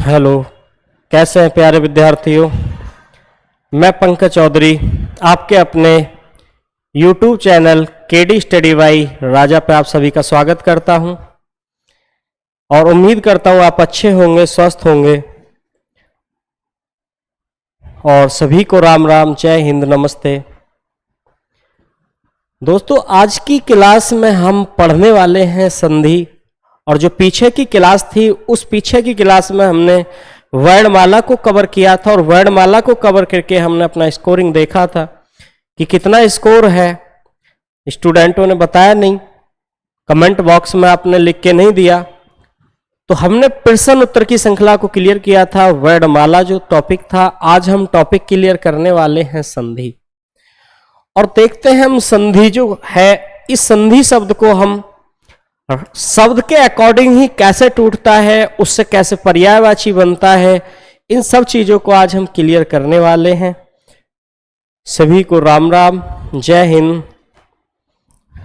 Hello, कैसे हैं प्यारे विद्यार्थियों। मैं पंकज चौधरी आपके अपने YouTube channel KD study by Raja पे आप सभी का स्वागत करता हूं और उम्मीद करता हूं आप अच्छे होंगे, स्वस्थ होंगे। और सभी को राम राम, जय हिंद, नमस्ते। दोस्तों, आज की क्लास में हम पढ़ने वाले हैं संधि। और जो पीछे की क्लास थी, उस पीछे की क्लास में हमने वर्णमाला को कवर किया था और वर्णमाला को कवर करके हमने अपना स्कोरिंग देखा था कि कितना स्कोर है। स्टूडेंटों ने बताया नहीं, कमेंट बॉक्स में आपने लिख के नहीं दिया। तो हमने प्रश्न उत्तर की श्रृंखला को क्लियर किया था, वर्णमाला जो टॉपिक था। आज हम टॉपिक क्लियर करने वाले हैं संधि। और देखते हैं हम संधि जो है, इस संधि शब्द को हम शब्द के अकॉर्डिंग ही कैसे टूटता है, उससे कैसे पर्यायवाची बनता है, इन सब चीजों को आज हम क्लियर करने वाले हैं। सभी को राम राम, जय हिंद।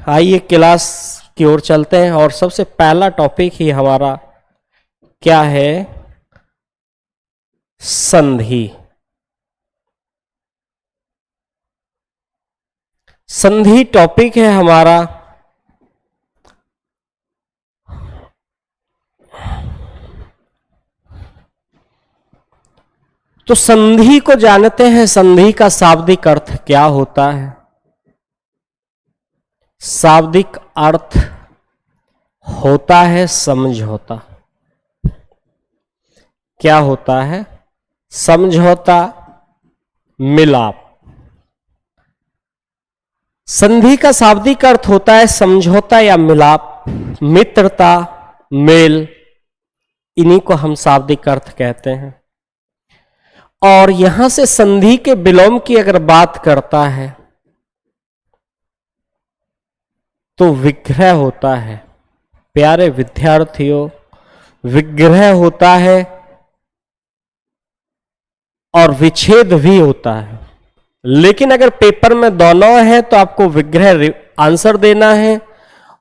आइए क्लास की ओर चलते हैं। और सबसे पहला टॉपिक ही हमारा क्या है? संधि। संधि टॉपिक है हमारा। तो संधि को जानते हैं, संधि का शाब्दिक अर्थ क्या होता है? शाब्दिक अर्थ होता है समझौता। क्या होता है? समझौता, मिलाप। संधि का शाब्दिक अर्थ होता है समझौता या मिलाप, मित्रता, मेल। इन्हीं को हम शाब्दिक अर्थ कहते हैं। और यहां से संधि के विलोम की अगर बात करता है तो विग्रह होता है। प्यारे विद्यार्थियों, विग्रह होता है और विच्छेद भी होता है। लेकिन अगर पेपर में दोनों है तो आपको विग्रह आंसर देना है,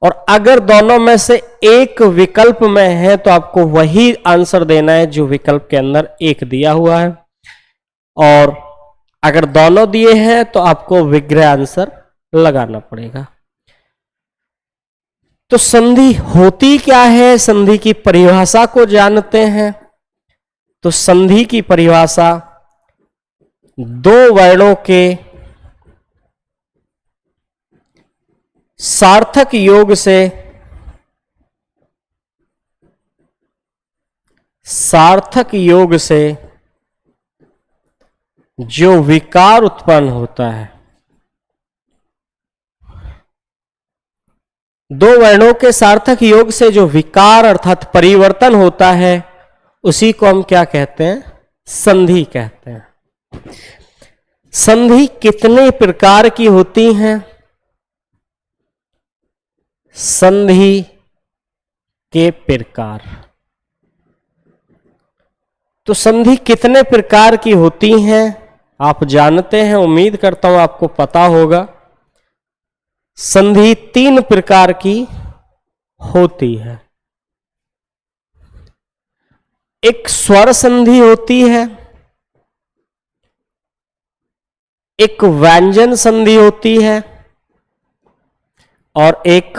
और अगर दोनों में से एक विकल्प में है तो आपको वही आंसर देना है जो विकल्प के अंदर एक दिया हुआ है। और अगर दोनों दिए हैं तो आपको विग्रह आंसर लगाना पड़ेगा। तो संधि होती क्या है, संधि की परिभाषा को जानते हैं। तो संधि की परिभाषा दो वर्णों के सार्थक योग से जो विकार उत्पन्न होता है, दो वर्णों के सार्थक योग से जो विकार अर्थात परिवर्तन होता है, उसी को हम क्या कहते हैं? संधि कहते हैं। संधि कितने प्रकार की होती हैं? संधि के प्रकार। तो संधि कितने प्रकार की होती हैं आप जानते हैं, उम्मीद करता हूं आपको पता होगा। संधि तीन प्रकार की होती है। एक स्वर संधि होती है, एक व्यंजन संधि होती है, और एक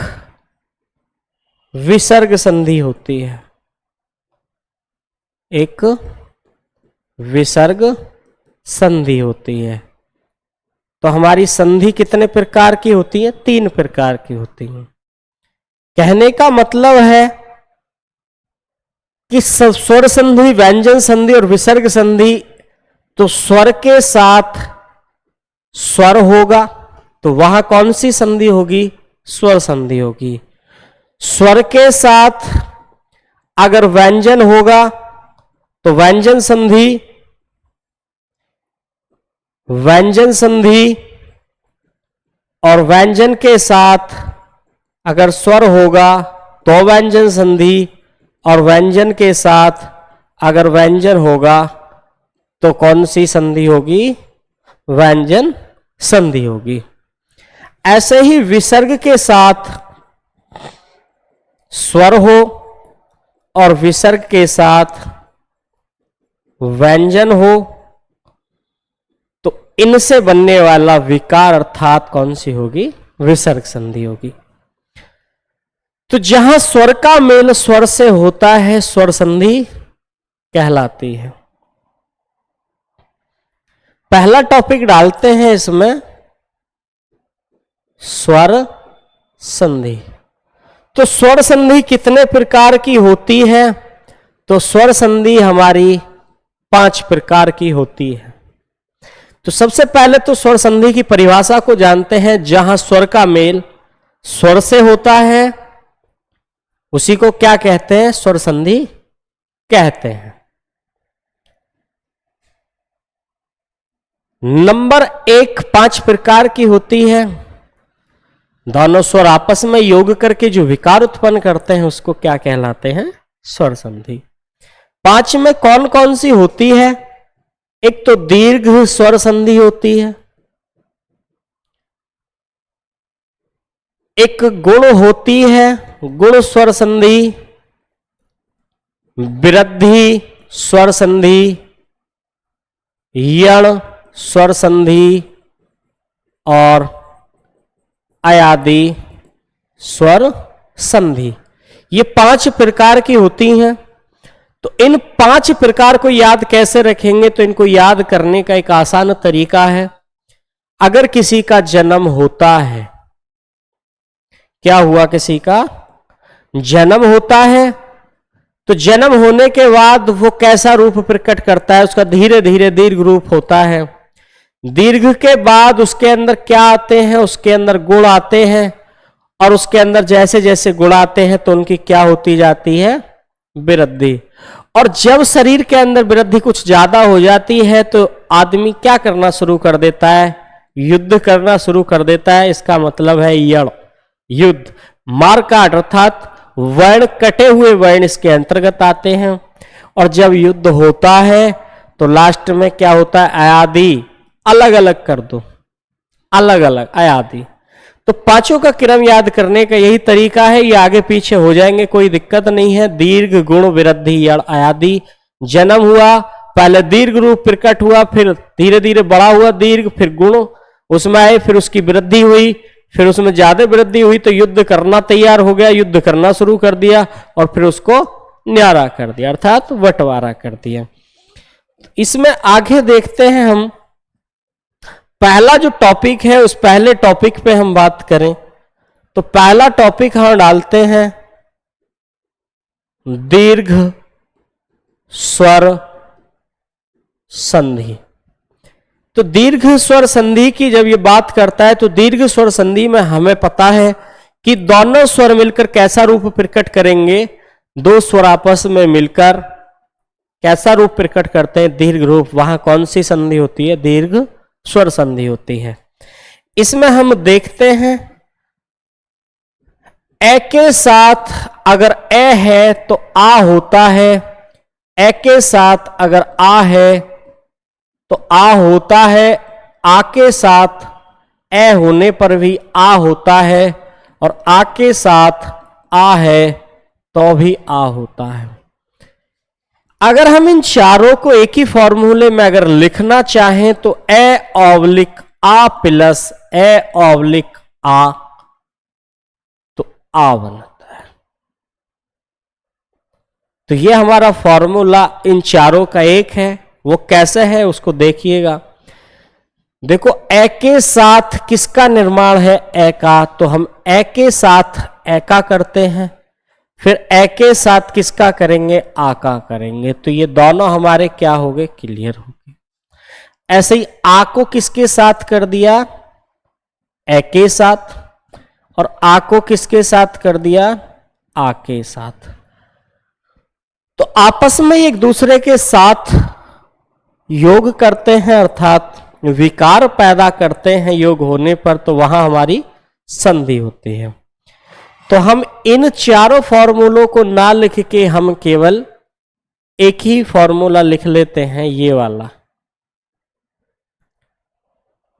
विसर्ग संधि होती है। एक विसर्ग संधि होती है। तो हमारी संधि कितने प्रकार की होती है? तीन प्रकार की होती है। कहने का मतलब है कि स्वर संधि, व्यंजन संधि और विसर्ग संधि, तो स्वर के साथ स्वर होगा तो वहां कौन सी संधि होगी? स्वर संधि होगी। स्वर के साथ अगर व्यंजन होगा तो व्यंजन संधि, व्यंजन संधि, और व्यंजन के साथ अगर स्वर होगा तो व्यंजन संधि, और व्यंजन के साथ अगर व्यंजन होगा तो कौन सी संधि होगी? व्यंजन संधि होगी। ऐसे ही विसर्ग के साथ स्वर हो और विसर्ग के साथ व्यंजन हो तो इनसे बनने वाला विकार अर्थात कौन सी होगी? विसर्ग संधि होगी। तो जहां स्वर का मेल स्वर से होता है स्वर संधि कहलाती है। पहला टॉपिक डालते हैं इसमें, स्वर संधि। तो स्वर संधि कितने प्रकार की होती है? तो स्वर संधि हमारी 5 प्रकार की होती है। तो सबसे पहले तो स्वर संधि की परिभाषा को जानते हैं। जहां स्वर का मेल स्वर से होता है उसी को क्या कहते हैं? स्वर संधि कहते हैं। नंबर 1 5 प्रकार की होती है। दोनों स्वर आपस में योग करके जो विकार उत्पन्न करते हैं उसको क्या कहलाते हैं? स्वर संधि। 5 में कौन कौन सी होती है? एक तो दीर्घ स्वर संधि होती है, एक गुण होती है गुण स्वर संधि, वृद्धि स्वर संधि, यण स्वर संधि और अयादि स्वर संधि। ये 5 प्रकार की होती हैं। तो इन 5 प्रकार को याद कैसे रखेंगे? तो इनको याद करने का एक आसान तरीका है। अगर किसी का जन्म होता है, क्या हुआ? किसी का जन्म होता है, तो जन्म होने के बाद वो कैसा रूप प्रकट करता है? उसका धीरे धीरे दीर्घ रूप होता है। दीर्घ के बाद उसके अंदर क्या आते हैं? उसके अंदर गुण आते हैं, और उसके अंदर जैसे जैसे गुण आते हैं तो उनकी क्या होती जाती है? वृद्धि। और जब शरीर के अंदर वृद्धि कुछ ज्यादा हो जाती है तो आदमी क्या करना शुरू कर देता है? युद्ध करना शुरू कर देता है। इसका मतलब है यण, युद्ध, मारकाट, अर्थात वर्ण, कटे हुए वर्ण इसके अंतर्गत आते हैं। और जब युद्ध होता है तो लास्ट में क्या होता है? अयादि। अलग अलग कर दो, अलग अलग, अयादि। तो 5 का क्रम याद करने का यही तरीका है। ये आगे पीछे हो जाएंगे, कोई दिक्कत नहीं है। दीर्घ, गुण, वृद्धि, यण, अयादि। जन्म हुआ, पहले दीर्घ रूप प्रकट हुआ, फिर धीरे धीरे बड़ा हुआ दीर्घ, फिर गुण उसमें आए, फिर उसकी वृद्धि हुई, फिर उसमें ज्यादा वृद्धि हुई तो युद्ध करना तैयार हो गया, युद्ध करना शुरू कर दिया, और फिर उसको न्यारा कर दिया, अर्थात बंटवारा कर दिया। इसमें आगे देखते हैं हम। पहला जो टॉपिक है उस पहले टॉपिक पे हम बात करें तो पहला टॉपिक हम डालते हैं दीर्घ स्वर संधि। तो दीर्घ स्वर संधि की जब ये बात करता है तो दीर्घ स्वर संधि में हमें पता है कि दोनों स्वर मिलकर कैसा रूप प्रकट करेंगे? 2 स्वर आपस में मिलकर कैसा रूप प्रकट करते हैं? दीर्घ रूप। वहां कौन सी संधि होती है? दीर्घ स्वर संधि होती है। इसमें हम देखते हैं ए के साथ अगर ए है तो आ होता है, ए के साथ अगर आ है तो आ होता है, आ के साथ ए होने पर भी आ होता है, और आ के साथ आ है तो भी आ होता है। अगर हम इन चारों को एक ही फॉर्मूले में अगर लिखना चाहें तो ए ऑब्लिक आ प्लस ए ऑब्लिक आ, तो आ बनता है। तो ये हमारा फॉर्मूला इन चारों का एक है। वो कैसे है उसको देखिएगा। देखो ए के साथ किसका निर्माण है? ए का। तो हम ए के साथ ए का करते हैं, फिर ए के साथ किसका करेंगे? आ का करेंगे। तो ये दोनों हमारे क्या हो गए? क्लियर हो गए। ऐसे ही आ को किसके साथ कर दिया? ए के साथ। और आ को किसके साथ कर दिया? आ के साथ। तो आपस में एक दूसरे के साथ योग करते हैं, अर्थात विकार पैदा करते हैं योग होने पर, तो वहां हमारी संधि होती है। तो हम इन चारों फॉर्मूलों को ना लिख के हम केवल एक ही फॉर्मूला लिख लेते हैं, ये वाला।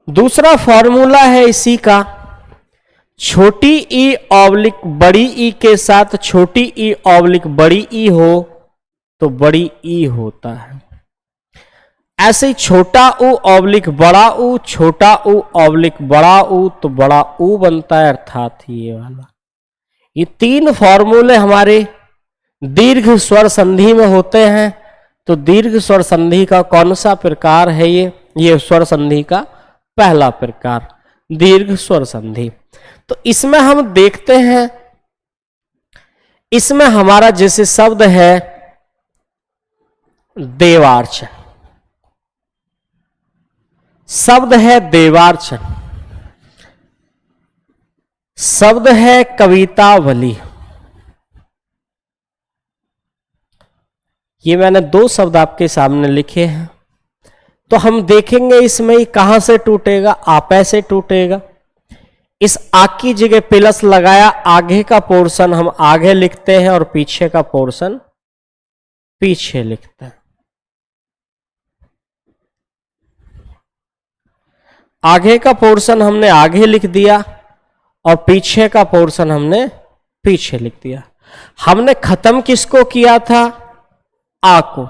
दूसरा फॉर्मूला है इसी का, छोटी ई ऑब्लिक बड़ी ई के साथ छोटी ई ऑब्लिक बड़ी ई हो तो बड़ी ई होता है। ऐसे ही छोटा ऊ ऑब्लिक बड़ा ऊ, छोटा ऊ ऑब्लिक बड़ा ऊ, तो बड़ा ऊ बनता है, अर्थात ये वाला। ये तीन फॉर्मूले हमारे दीर्घ स्वर संधि में होते हैं। तो दीर्घ स्वर संधि का कौन सा प्रकार है? ये स्वर संधि का पहला प्रकार, दीर्घ स्वर संधि। तो इसमें हम देखते हैं, इसमें हमारा जैसे शब्द है देवार्चन, शब्द है देवार्चन, शब्द है कवितावली। ये मैंने दो शब्द आपके सामने लिखे हैं। तो हम देखेंगे इसमें कहां से टूटेगा, आपे से टूटेगा। इस आ की जगह प्लस लगाया, आगे का पोर्शन हम आगे लिखते हैं और पीछे का पोर्शन पीछे लिखते हैं। आगे का पोर्शन हमने आगे लिख दिया और पीछे का पोर्शन हमने पीछे लिख दिया। हमने खत्म किसको किया था? आ को।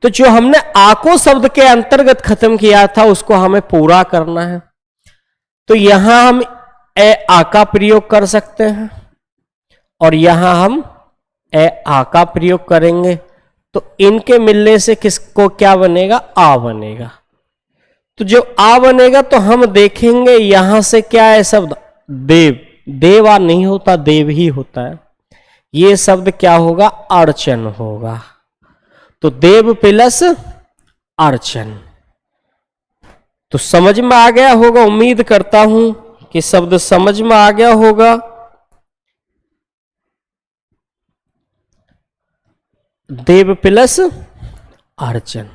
तो जो हमने आ को शब्द के अंतर्गत खत्म किया था उसको हमें पूरा करना है। तो यहां हम ए आ का प्रयोग कर सकते हैं और यहां हम ए आ का प्रयोग करेंगे। तो इनके मिलने से किसको क्या बनेगा? आ बनेगा। तो जो आ बनेगा तो हम देखेंगे यहां से क्या है शब्द देव। देवा नहीं होता, देव ही होता है। ये शब्द क्या होगा? अर्चन होगा। तो देव प्लस अर्चन। तो समझ में आ गया होगा, उम्मीद करता हूं कि शब्द समझ में आ गया होगा। देव प्लस अर्चन।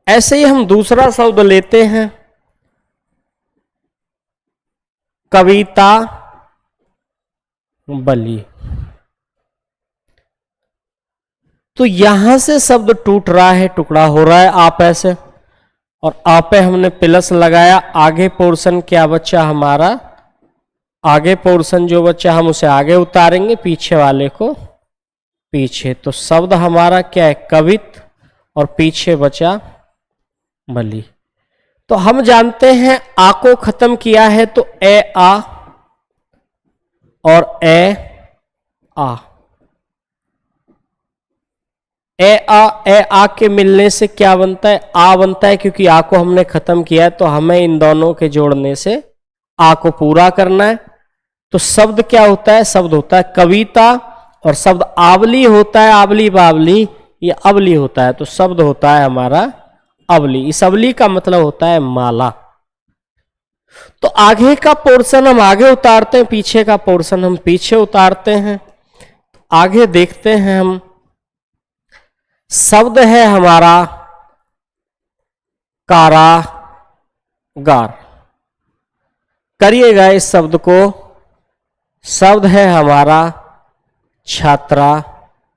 ऐसे ही हम दूसरा शब्द लेते हैं कविता बली। तो यहां से शब्द टूट रहा है, टुकड़ा हो रहा है आप ऐसे, और आपे हमने प्लस लगाया। आगे पोर्शन क्या बच्चा हमारा? आगे पोर्शन जो बच्चा हम उसे आगे उतारेंगे, पीछे वाले को पीछे। तो शब्द हमारा क्या है? कवित, और पीछे बचा बली। तो हम जानते हैं आ को खत्म किया है तो ए आ और ए आ। ए आ के मिलने से क्या बनता है? आ बनता है, क्योंकि आ को हमने खत्म किया है तो हमें इन दोनों के जोड़ने से आ को पूरा करना है। तो शब्द क्या होता है? शब्द होता है कविता, और शब्द आवली होता है, आवली बावली, ये अवली होता है। तो शब्द होता है हमारा अवली। इस अवली का मतलब होता है माला। तो आगे का पोर्शन हम आगे उतारते हैं, पीछे का पोर्शन हम पीछे उतारते हैं। आगे देखते हैं हम, शब्द है हमारा कारागार। करिएगा इस शब्द को। शब्द है हमारा छात्रावास।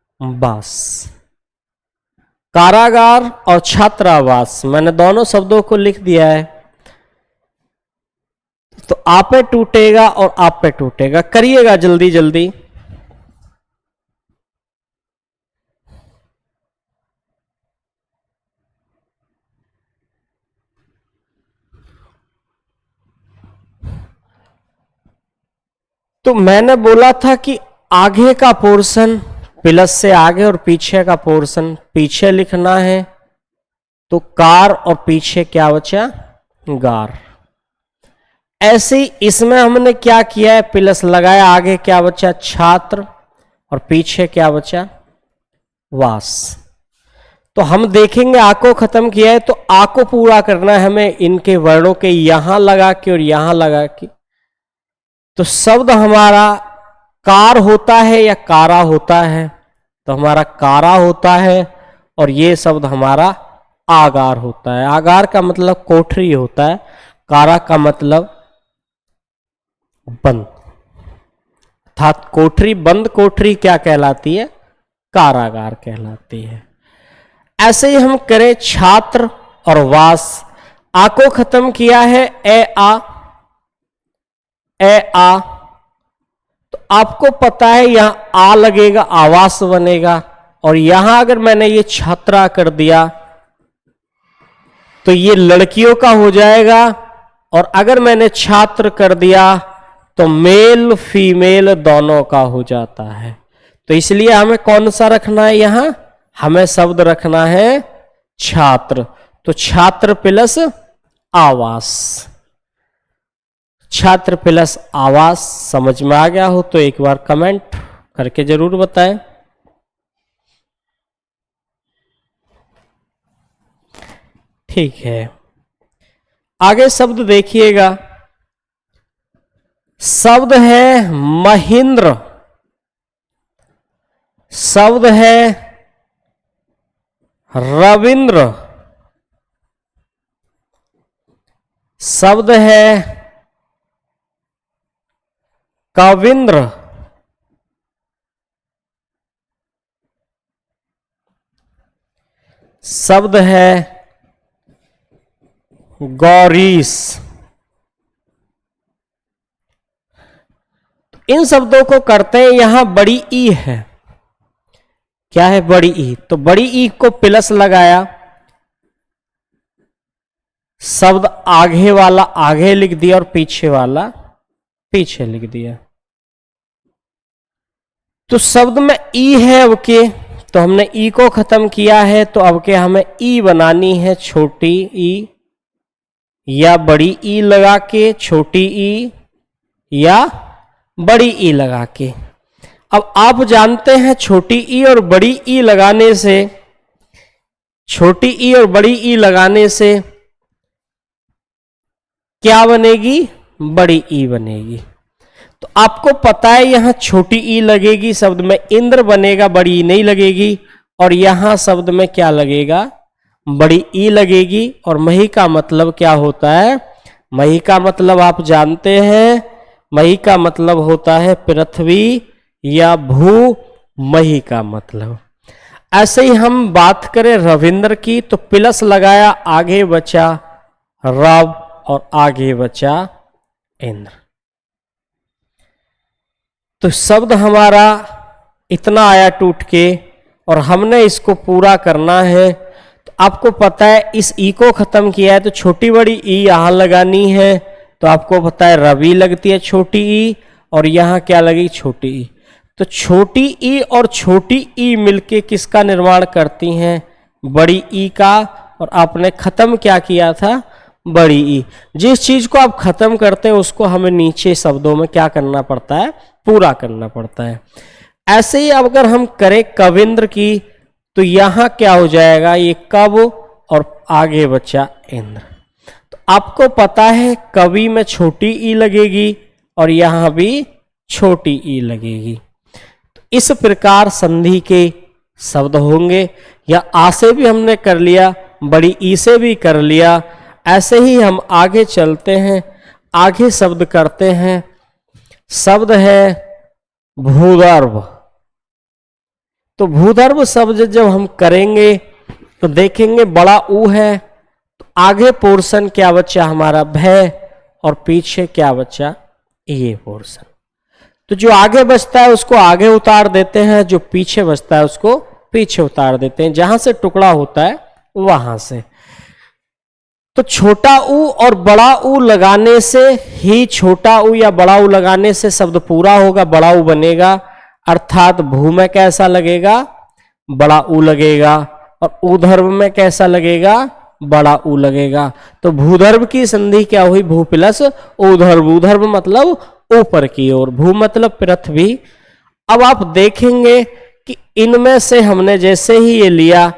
कारागार और छात्रावास, मैंने दोनों शब्दों को लिख दिया है। तो आपे टूटेगा और आप पे टूटेगा। करिएगा जल्दी जल्दी। तो मैंने बोला था कि आगे का पोर्शन प्लस से आगे और पीछे का पोर्शन पीछे लिखना है। तो कार और पीछे क्या बचा? गार। ऐसे ही इसमें हमने क्या किया है? प्लस लगाया, आगे क्या बचा? छात्र, और पीछे क्या बचा? वास। तो हम देखेंगे आ को खत्म किया है तो आ को पूरा करना है हमें, इनके वर्णों के यहां लगा के और यहां लगा के। तो शब्द हमारा कार होता है या कारा होता है? तो हमारा कारा होता है, और ये शब्द हमारा आगार होता है। आगार का मतलब कोठरी होता है, कारा का मतलब बंद। अर्थात कोठरी, बंद कोठरी क्या कहलाती है? कारागार कहलाती है। ऐसे ही हम करें छात्र और वास। आ को खत्म किया है, ए आ, ए आ। तो आपको पता है यहां आ लगेगा, आवास बनेगा, और यहां अगर मैंने ये छात्रा कर दिया तो ये लड़कियों का हो जाएगा, और अगर मैंने छात्र कर दिया तो मेल फीमेल दोनों का हो जाता है। तो इसलिए हमें कौन सा रखना है, यहां हमें शब्द रखना है छात्र। तो छात्र प्लस आवास, छात्र प्लस आवास। समझ में आ गया हो तो एक बार कमेंट करके जरूर बताएं। ठीक है, आगे शब्द देखिएगा। शब्द है महेंद्र, शब्द है रविंद्र, शब्द है कविंद्र, शब्द है गौरीश। इन शब्दों को करते हैं, यहां बड़ी ई है। क्या है, बड़ी ई। तो बड़ी ई को प्लस लगाया, शब्द आगे वाला आगे लिख दिया और पीछे वाला पीछे लिख दिया। तो शब्द में ई है अब के, तो हमने ई को खत्म किया है, तो अब के हमें ई बनानी है, छोटी ई या बड़ी ई लगा के, छोटी ई या बड़ी ई लगा के। अब आप जानते हैं छोटी ई और बड़ी ई लगाने से, छोटी ई और बड़ी ई लगाने से क्या बनेगी, बड़ी ई बनेगी। तो आपको पता है यहां छोटी ई लगेगी, शब्द में इंद्र बनेगा, बड़ी ई नहीं लगेगी। और यहां शब्द में क्या लगेगा, बड़ी ई लगेगी। और मही का मतलब क्या होता है, मही का मतलब आप जानते हैं, मही का मतलब होता है पृथ्वी या भू, मही का मतलब। ऐसे ही हम बात करें रविंद्र की, तो प्लस लगाया, आगे बचा रव और आगे बचा इंद्र। तो शब्द हमारा इतना आया टूट के, और हमने इसको पूरा करना है। तो आपको पता है इस ई को खत्म किया है, तो छोटी बड़ी ई यहां लगानी है। तो आपको पता है रवि लगती है छोटी ई, और यहां क्या लगी, छोटी ई। तो छोटी ई और छोटी ई मिलके किसका निर्माण करती हैं, बड़ी ई का। और आपने खत्म क्या किया था, बड़ी ई। जिस चीज को आप खत्म करते हैं उसको हमें नीचे शब्दों में क्या करना पड़ता है, पूरा करना पड़ता है। ऐसे ही अगर हम करें कविंद्र की, तो यहां क्या हो जाएगा, ये कव और आगे बचा इंद्र। तो आपको पता है कवि में छोटी ई लगेगी और यहां भी छोटी ई लगेगी। तो इस प्रकार संधि के शब्द होंगे। या आ से भी हमने कर लिया, बड़ी ई से भी कर लिया। ऐसे ही हम आगे चलते हैं, आगे शब्द करते हैं। शब्द है भूगर्भ। तो भूगर्भ शब्द जब हम करेंगे तो देखेंगे बड़ा ऊ है, तो आगे पोर्शन क्या बचा हमारा, भय, और पीछे क्या बचा, ये पोर्शन। तो जो आगे बचता है उसको आगे उतार देते हैं, जो पीछे बचता है उसको पीछे उतार देते हैं, जहां से टुकड़ा होता है वहां से। तो छोटा ऊ और बड़ा ऊ लगाने से ही, छोटा ऊ या बड़ा ऊ लगाने से शब्द पूरा होगा, बड़ा ऊ बनेगा। अर्थात भू में कैसा लगेगा, बड़ा ऊ लगेगा, और ऊधर्व में कैसा लगेगा, बड़ा ऊ लगेगा। तो भूधर्व की संधि क्या हुई, भू प्लस ऊधर्व। ऊधर्व मतलब ऊपर की ओर, भू मतलब पृथ्वी। अब आप देखेंगे कि इनमें से हमने जैसे ही ये लिया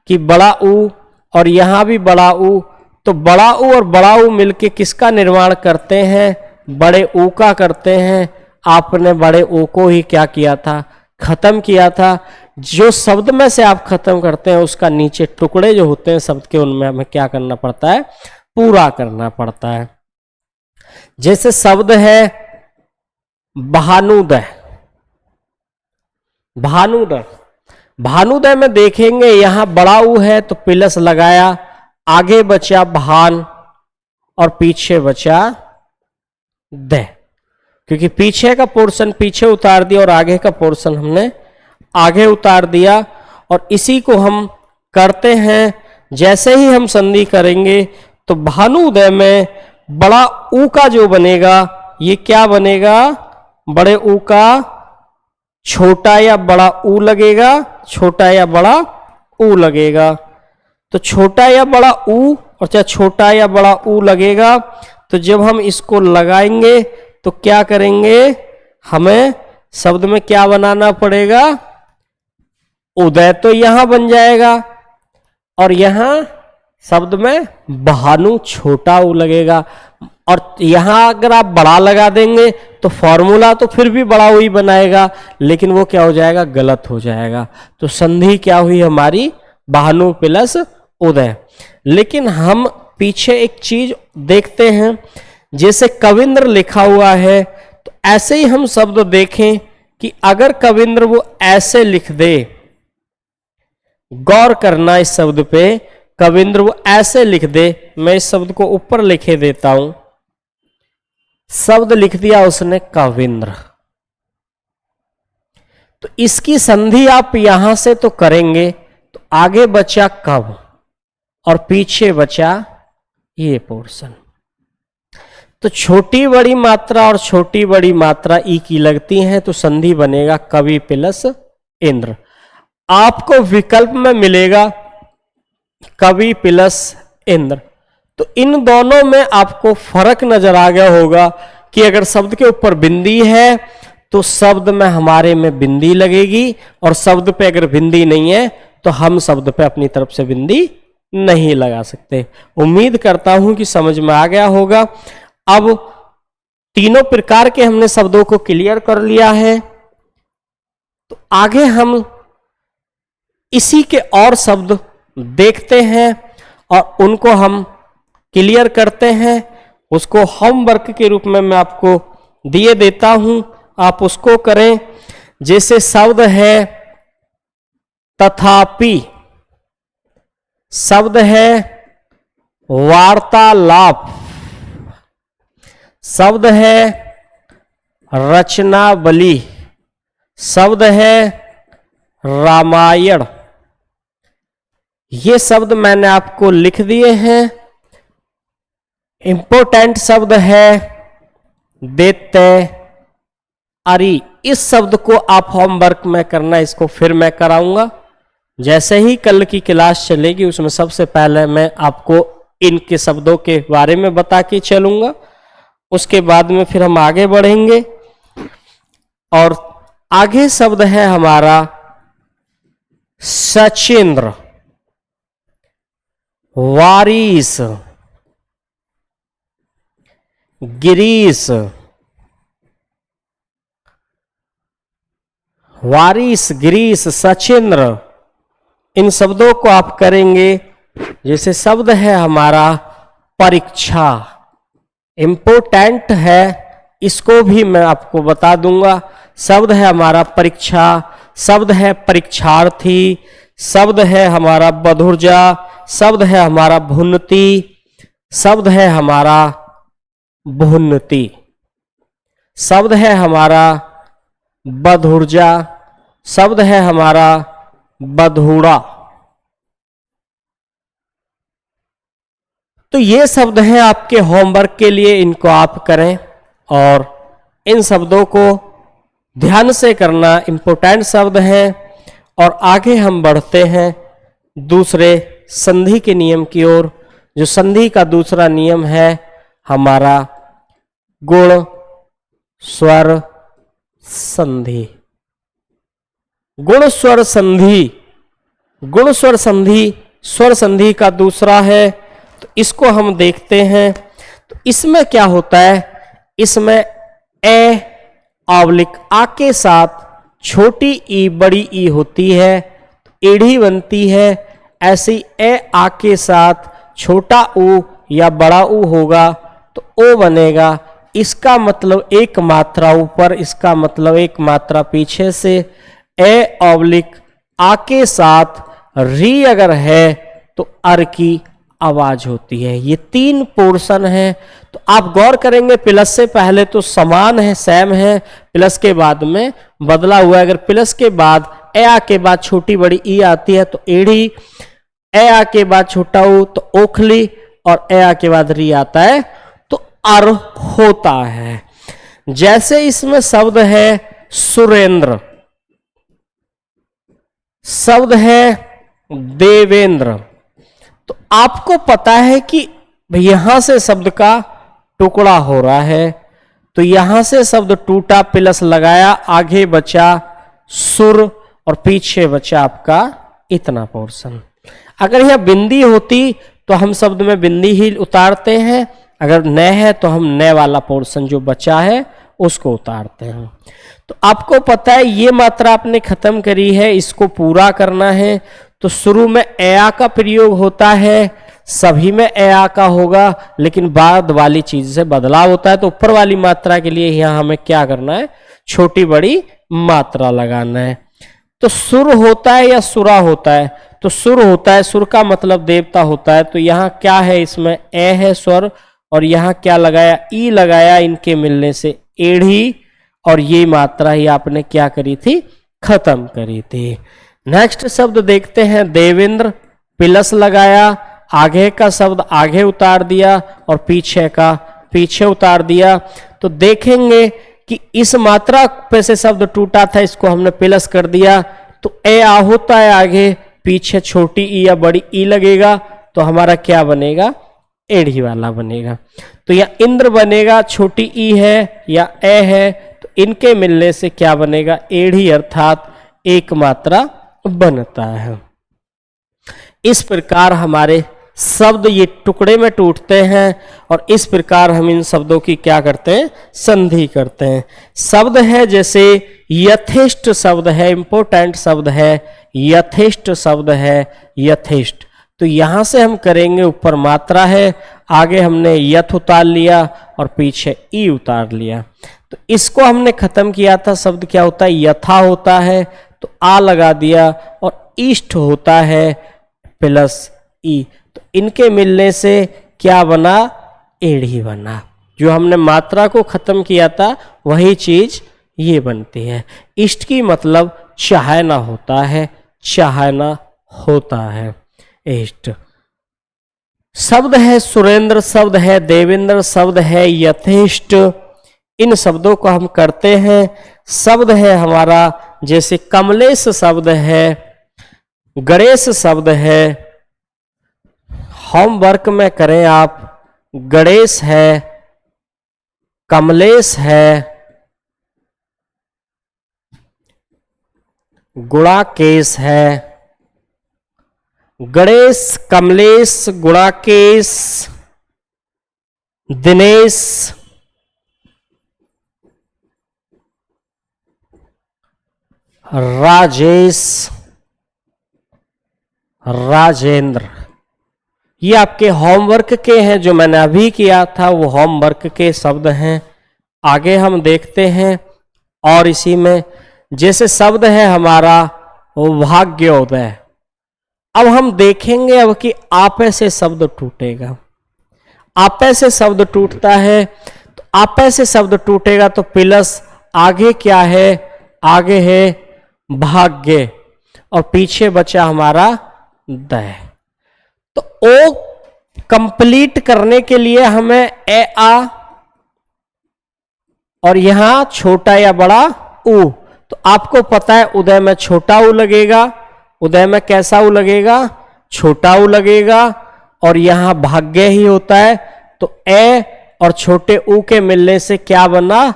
कि बड़ा ऊ और यहां भी बड़ा ऊ, तो बड़ा ऊ और बड़ा ऊ मिलके किसका निर्माण करते हैं, बड़े ऊ का करते हैं। आपने बड़े ऊ को ही क्या किया था, खत्म किया था। जो शब्द में से आप खत्म करते हैं उसका नीचे टुकड़े जो होते हैं शब्द के, उनमें हमें क्या करना पड़ता है, पूरा करना पड़ता है। जैसे शब्द है भानुदय। भानुदय, भानुदय में देखेंगे यहां बड़ा ऊ है तो प्लस लगाया, आगे बचा भान और पीछे बचा दय, क्योंकि पीछे का पोर्शन पीछे उतार दिया और आगे का पोर्शन हमने आगे उतार दिया। और इसी को हम करते हैं। जैसे ही हम संधि करेंगे तो भानुदय में बड़ा ऊ का जो बनेगा, ये क्या बनेगा, बड़े ऊ का छोटा या बड़ा ऊ लगेगा, छोटा या बड़ा ऊ लगेगा। तो छोटा या बड़ा ऊ और चाहे छोटा या बड़ा ऊ लगेगा। तो जब हम इसको लगाएंगे तो क्या करेंगे, हमें शब्द में क्या बनाना पड़ेगा, उदय तो यहां बन जाएगा और यहां शब्द में भानु छोटा ऊ लगेगा। और यहां अगर आप बड़ा लगा देंगे तो फॉर्मूला तो फिर भी बड़ा ऊ ही बनाएगा, लेकिन वो क्या हो जाएगा, गलत हो जाएगा। तो संधि क्या हुई हमारी, भानु प्लस उदय। लेकिन हम पीछे एक चीज देखते हैं, जैसे कविंद्र लिखा हुआ है तो ऐसे ही हम शब्द देखें कि अगर कविंद्र वो ऐसे लिख दे, गौर करना इस शब्द पे, कविंद्र वो ऐसे लिख दे, मैं इस शब्द को ऊपर लिखे देता हूं, शब्द लिख दिया उसने कविंद्र, तो इसकी संधि आप यहां से तो करेंगे तो आगे बचा कब और पीछे बचा ये पोर्शन। तो छोटी बड़ी मात्रा और छोटी बड़ी मात्रा ई की लगती हैं तो संधि बनेगा कवि प्लस इंद्र। आपको विकल्प में मिलेगा कवि प्लस इंद्र। तो इन दोनों में आपको फर्क नजर आ गया होगा कि अगर शब्द के ऊपर बिंदी है तो शब्द में हमारे में बिंदी लगेगी, और शब्द पे अगर बिंदी नहीं है तो हम शब्द पे अपनी तरफ से बिंदी नहीं लगा सकते। उम्मीद करता हूं कि समझ में आ गया होगा। अब तीनों प्रकार के हमने शब्दों को क्लियर कर लिया है, तो आगे हम इसी के और शब्द देखते हैं और उनको हम क्लियर करते हैं। उसको होमवर्क के रूप में मैं आपको दिए देता हूं, आप उसको करें। जैसे शब्द है तथापि, शब्द है वार्तालाप, शब्द है रचनावली, शब्द है रामायण। ये शब्द मैंने आपको लिख दिए हैं। इंपोर्टेंट शब्द है दैत्य अरि। इस शब्द को आप होमवर्क में करना, इसको फिर मैं कराऊंगा। जैसे ही कल की क्लास चलेगी उसमें सबसे पहले मैं आपको इनके शब्दों के बारे में बता के चलूंगा, उसके बाद में फिर हम आगे बढ़ेंगे। और आगे शब्द है हमारा सचिंद्र, वारिस, गिरीश, वारिस, गिरीश, सचिंद्र, इन शब्दों को आप करेंगे। जैसे शब्द है हमारा परीक्षा, इंपोर्टेंट है, इसको भी मैं आपको बता दूंगा। शब्द है हमारा परीक्षा, शब्द है परीक्षार्थी, शब्द है हमारा बधुर्जा, शब्द है हमारा भुन्नति, शब्द है हमारा भुन्नति, शब्द है हमारा बधुर्जा, शब्द है हमारा बधूड़ा। तो ये शब्द हैं आपके होमवर्क के लिए, इनको आप करें और इन शब्दों को ध्यान से करना, इंपोर्टेंट शब्द हैं। और आगे हम बढ़ते हैं दूसरे संधि के नियम की ओर। जो संधि का दूसरा नियम है हमारा गुण स्वर संधि। गुण स्वर संधि, गुण स्वर संधि स्वर संधि का दूसरा है, तो इसको हम देखते हैं। तो इसमें क्या होता है, इसमें ए ऑब्लिक आ के साथ छोटी ई बड़ी ई होती है तो एढ़ी बनती है। ऐसी ए आ के साथ छोटा ऊ या बड़ा ऊ होगा तो ओ बनेगा। इसका मतलब एक मात्रा ऊपर, इसका मतलब एक मात्रा पीछे से। ए ऑब्लिक आ के साथ री अगर है तो अर की आवाज होती है। ये तीन पोर्शन है। तो आप गौर करेंगे प्लस से पहले तो समान है, सेम है, प्लस के बाद में बदला हुआ है। अगर प्लस के बाद ए आ के बाद छोटी बड़ी ई आती है तो एड़ी, ए आ के बाद छोटा ऊ तो ओखली, और ए आ के बाद री आता है तो अर होता है। जैसे इसमें शब्द है सुरेंद्र, शब्द है देवेंद्र, तो आपको पता है कि यहां से शब्द का टुकड़ा हो रहा है, तो यहां से शब्द टूटा, प्लस लगाया, आगे बचा सुर और पीछे बचा आपका इतना पोर्शन। अगर यह बिंदी होती तो हम शब्द में बिंदी ही उतारते हैं, अगर न है तो हम न वाला पोर्शन जो बचा है उसको उतारते हैं। तो आपको पता है ये मात्रा आपने खत्म करी है, इसको पूरा करना है तो शुरू में ए आ का प्रयोग होता है, सभी में ए आ का होगा, लेकिन बाद वाली चीज से बदलाव होता है। तो ऊपर वाली मात्रा के लिए यहां हमें क्या करना है, छोटी बड़ी मात्रा लगाना है। तो सुर होता है या सुरा होता है, तो सुर होता है, सुर का मतलब देवता होता है। तो यहाँ क्या है, इसमें ए है स्वर, और यहाँ क्या लगाया, ई लगाया, इनके मिलने से एढ़ी, और ये मात्रा ही आपने क्या करी थी, खत्म करी थी। नेक्स्ट शब्द देखते हैं देवेंद्र, प्लस लगाया, आगे का शब्द आगे उतार दिया और पीछे का पीछे उतार दिया। तो देखेंगे कि इस मात्रा पे से शब्द टूटा था, इसको हमने प्लस कर दिया, तो ए आ होता है आगे, पीछे छोटी ई या बड़ी ई लगेगा, तो हमारा क्या बनेगा, एढ़ी वाला बनेगा। तो या इंद्र बनेगा, छोटी ई है या ए है, तो इनके मिलने से क्या बनेगा, एढ़ी, अर्थात एक मात्रा बनता है। इस प्रकार हमारे शब्द ये टुकड़े में टूटते हैं, और इस प्रकार हम इन शब्दों की क्या करते हैं, संधि करते हैं। शब्द है जैसे यथेष्ट शब्द है, इंपोर्टेंट शब्द है, यथेष्ट शब्द है, यथेष्ट। तो यहां से हम करेंगे, ऊपर मात्रा है, आगे हमने यथ उतार लिया और पीछे ई उतार लिया। तो इसको हमने खत्म किया था, शब्द क्या होता है, यथा होता है, तो आ लगा दिया, और इष्ट होता है प्लस ई, तो इनके मिलने से क्या बना, एढ़ी बना। जो हमने मात्रा को खत्म किया था वही चीज ये बनती है। इष्ट की मतलब चाहना होता है, चाहना होता है इष्ट। शब्द है सुरेंद्र, शब्द है देवेंद्र, शब्द है यथेष्ट। इन शब्दों को हम करते हैं। शब्द है हमारा जैसे कमलेश शब्द है, गणेश शब्द है, होमवर्क में करें आप, गणेश है, कमलेश है, गुणाकेश है, गणेश, कमलेश, गुणाकेश, दिनेश, राजेश, राजेंद्र। ये आपके होमवर्क के हैं, जो मैंने अभी किया था वो होमवर्क के शब्द हैं। आगे हम देखते हैं, और इसी में जैसे शब्द है हमारा भाग्योदय। अब हम देखेंगे अब कि आपे से शब्द टूटेगा। आपे से शब्द टूटता है, तो आपे से शब्द टूटेगा तो प्लस आगे क्या है, आगे है भाग्य, और पीछे बचा हमारा दय। तो ओ कंप्लीट करने के लिए हमें ए आ और यहां छोटा या बड़ा उ। तो आपको पता है उदय में छोटा उ लगेगा, उदय में कैसा उ लगेगा, छोटा उ लगेगा, और यहां भाग्य ही होता है। तो ए और छोटे उ के मिलने से क्या बना,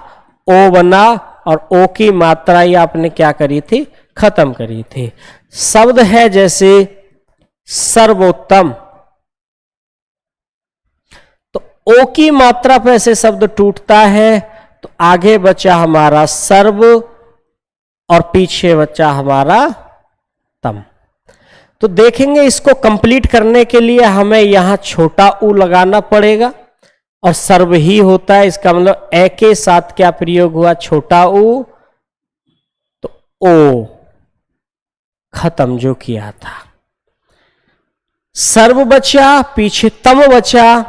ओ बना, और ओ की मात्रा ही आपने क्या करी थी, खत्म करी थी। शब्द है जैसे सर्वोत्तम, तो ओ की मात्रा पे से शब्द टूटता है, तो आगे बचा हमारा सर्व और पीछे बचा हमारा तम। तो देखेंगे इसको कंप्लीट करने के लिए हमें यहां छोटा उ लगाना पड़ेगा, और सर्व ही होता है, इसका मतलब ए के साथ क्या प्रयोग हुआ, छोटा उ, तो ओ खत्म जो किया था। सर्व बचा, पीछे तम बचा,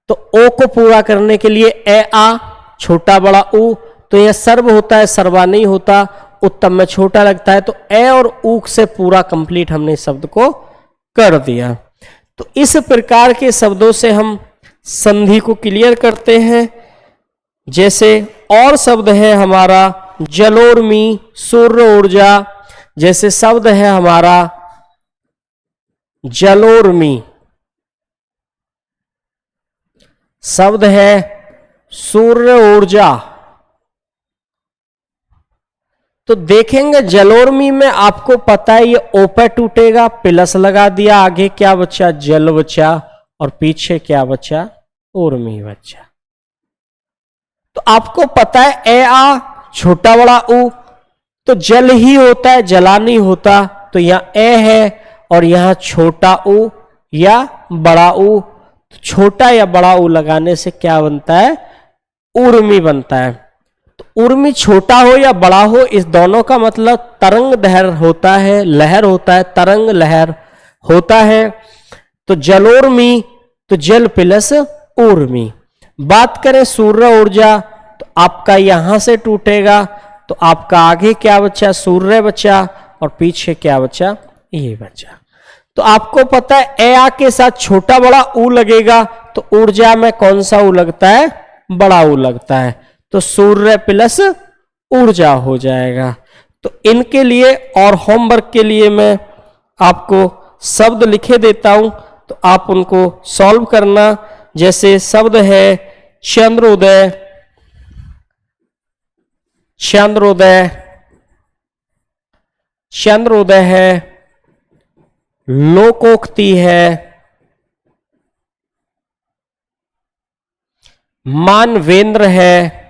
तो ओ को पूरा करने के लिए ए आ, छोटा बड़ा उ, तो यह सर्व होता है, सर्वा नहीं होता। उत्तम में छोटा लगता है, तो ए और ऊक से पूरा कंप्लीट हमने इस शब्द को कर दिया। तो इस प्रकार के शब्दों से हम संधि को क्लियर करते हैं। जैसे और शब्द है हमारा जलोर्मी, सूर्य ऊर्जा। जैसे शब्द है हमारा जलोर्मी, शब्द है सूर्य ऊर्जा। तो देखेंगे जलोर्मी में आपको पता है ये ओ पे टूटेगा, प्लस लगा दिया, आगे क्या बचा, जल बचा, और पीछे क्या बचा, उर्मी बचा। तो आपको पता है ए आ छोटा बड़ा ऊ, तो जल ही होता है, जला नहीं होता। तो यहां ए है और यहां छोटा ऊ या बड़ा ऊ। तो छोटा या बड़ा ऊ लगाने से क्या बनता है, उर्मी बनता है। तो उर्मी छोटा हो या बड़ा हो, इस दोनों का मतलब तरंग लहर होता है, लहर होता है, तरंग लहर होता है। तो जलोर्मी, तो जल प्लस उर्मी। बात करें सूर्य ऊर्जा, तो आपका यहां से टूटेगा, तो आपका आगे क्या बचा, सूर्य बचा, और पीछे क्या बचा, ये बचा। तो आपको पता है ए आ के साथ छोटा बड़ा ऊ लगेगा, तो ऊर्जा में कौन सा ऊ लगता है, बड़ा ऊ लगता है। तो सूर्य प्लस ऊर्जा हो जाएगा। तो इनके लिए और होमवर्क के लिए मैं आपको शब्द लिखे देता हूं, तो आप उनको सॉल्व करना। जैसे शब्द है चंद्रोदय, चंद्रोदय, चंद्रोदय है, लोकोक्ति है, मानवेंद्र है।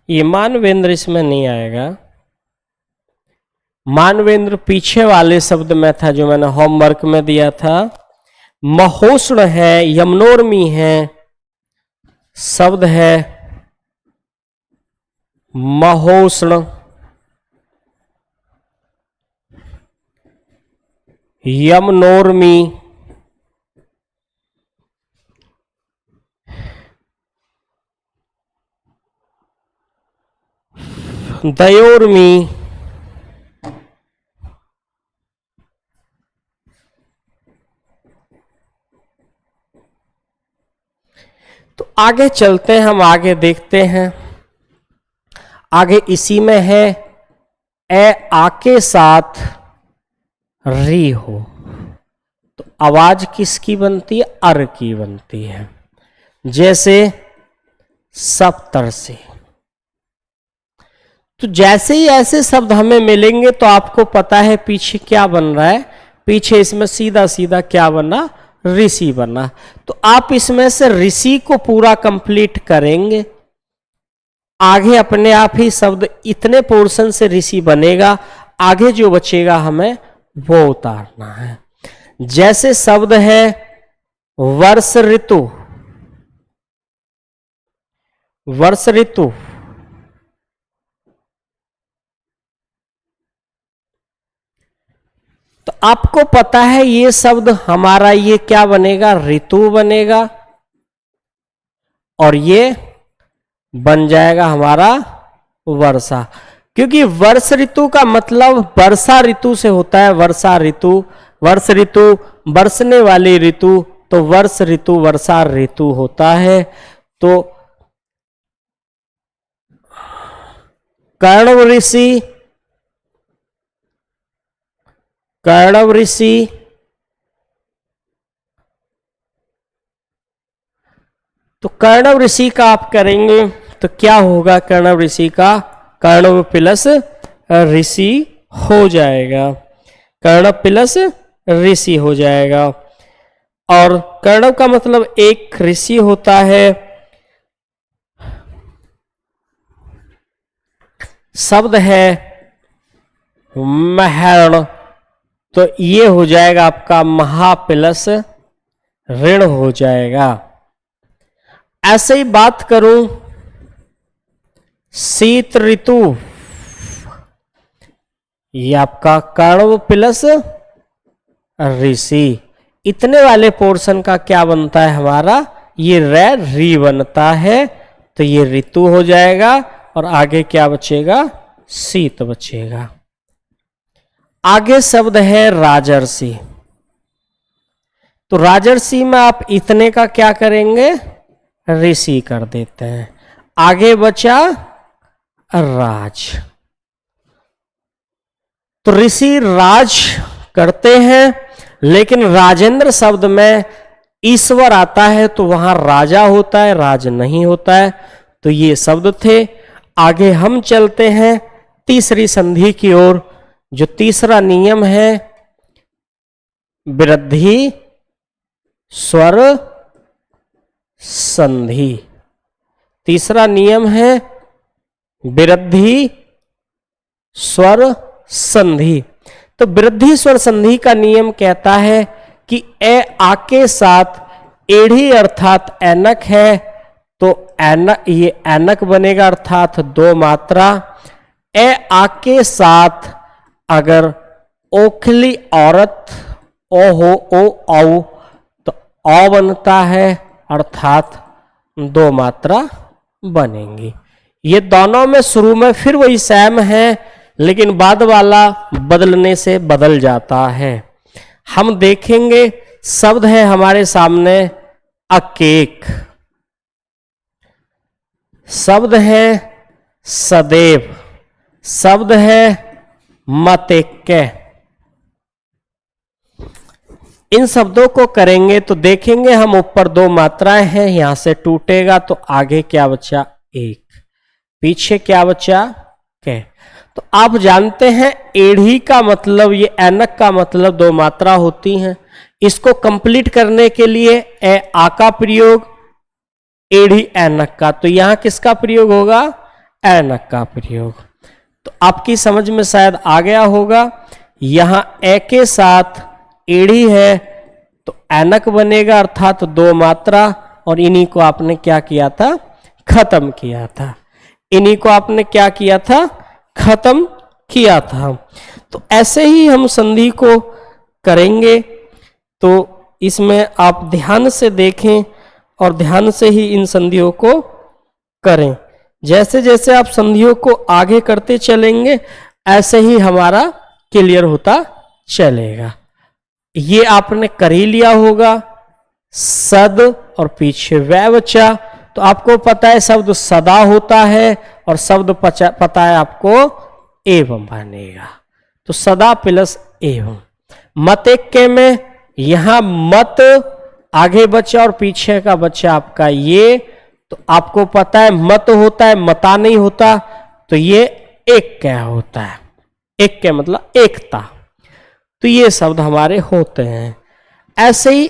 ये मानवेंद्र इसमें नहीं आएगा, मानवेंद्र पीछे वाले शब्द में था जो मैंने होमवर्क में दिया था। महोष्ण है, यमनोर्मी है, शब्द है महोष्ण, यमनोर्मी, दयोर्मी, तो आगे चलते हैं, हम आगे देखते हैं। आगे इसी में है ए आ के साथ री हो, तो आवाज किसकी बनती है, अर की बनती है। जैसे सप्तर्षि। तो जैसे ही ऐसे शब्द हमें मिलेंगे तो आपको पता है पीछे क्या बन रहा है, पीछे इसमें सीधा सीधा क्या बना, ऋषि बना। तो आप इसमें से ऋषि को पूरा कंप्लीट करेंगे, आगे अपने आप ही शब्द इतने पोर्शन से ऋषि बनेगा, आगे जो बचेगा हमें वो उतारना है। जैसे शब्द है वर्ष ऋतु, वर्ष ऋतु, तो आपको पता है ये शब्द हमारा ये क्या बनेगा, ऋतु बनेगा, और ये बन जाएगा हमारा वर्षा। क्योंकि वर्ष ऋतु का मतलब वर्षा ऋतु से होता है, वर्षा ऋतु, वर्ष ऋतु बरसने वाली ऋतु, तो वर्ष ऋतु वर्षा ऋतु होता है। तो कर्णव ऋषि, कर्णव ऋषि, तो कर्णव ऋषि का आप करेंगे तो क्या होगा, कर्णव ऋषि का कर्णव प्लस ऋषि हो जाएगा, कर्णव प्लस ऋषि हो जाएगा। और कर्णव का मतलब एक ऋषि होता है। शब्द है महर्ण, तो ये हो जाएगा आपका महा प्लस ऋण हो जाएगा। ऐसे ही बात करूं शीत ऋतु, ये आपका कर्णव प्लस ऋषि, इतने वाले पोर्शन का क्या बनता है हमारा, ये री बनता है, तो ये ऋतु हो जाएगा। और आगे क्या बचेगा, शीत बचेगा। आगे शब्द है राजर्षि। तो राजर्षि में आप इतने का क्या करेंगे, ऋषि कर देते हैं। आगे बचा राज, तो ऋषि राज करते हैं, लेकिन राजेंद्र शब्द में ईश्वर आता है तो वहां राजा होता है, राज नहीं होता है। तो ये शब्द थे। आगे हम चलते हैं तीसरी संधि की ओर। जो तीसरा नियम है वृद्धि स्वर संधि। तीसरा नियम है वृद्धि स्वर संधि। तो वृद्धि स्वर संधि का नियम कहता है कि ए आ के साथ एढ़ी अर्थात ऐनक है, तो ऐनक, ये ऐनक बनेगा अर्थात दो मात्रा। ए आ के साथ अगर ओखली औरत ओ हो ओ औ, तो औ बनता है अर्थात दो मात्रा बनेंगी। ये दोनों में शुरू में फिर वही सेम है, लेकिन बाद वाला बदलने से बदल जाता है। हम देखेंगे शब्द है हमारे सामने अकेक, शब्द है सदैव, शब्द है मतेक्के। इन शब्दों को करेंगे तो देखेंगे हम ऊपर दो मात्राएं हैं, यहां से टूटेगा तो आगे क्या बचा, एक, पीछे क्या बचा, के। तो आप जानते हैं एढ़ी का मतलब, ये ऐनक का मतलब दो मात्रा होती हैं। इसको कंप्लीट करने के लिए ए आ का प्रयोग, एढ़ी ऐनक का, तो यहां किसका प्रयोग होगा, ऐनक का प्रयोग। तो आपकी समझ में शायद आ गया होगा। यहां ए के साथ एढ़ी है तो ऐनक बनेगा अर्थात दो मात्रा, और इन्हीं को आपने क्या किया था, खत्म किया था। इन्हीं को आपने क्या किया था, खत्म किया था। तो ऐसे ही हम संधि को करेंगे। तो इसमें आप ध्यान से देखें और ध्यान से ही इन संधियों को करें। जैसे जैसे आप संधियों को आगे करते चलेंगे ऐसे ही हमारा क्लियर होता चलेगा। ये आपने कर ही लिया होगा, सद और पीछे वै बचा। तो आपको पता है शब्द सदा होता है और शब्द पता है आपको एवं बनेगा, तो सदा प्लस एवं। मतेक्के में यहां मत आगे बचा और पीछे का बचा आपका ये, तो आपको पता है मत होता है, मता नहीं होता, तो ये एक क्या होता है, एक के मतलब एकता। तो ये शब्द हमारे होते हैं। ऐसे ही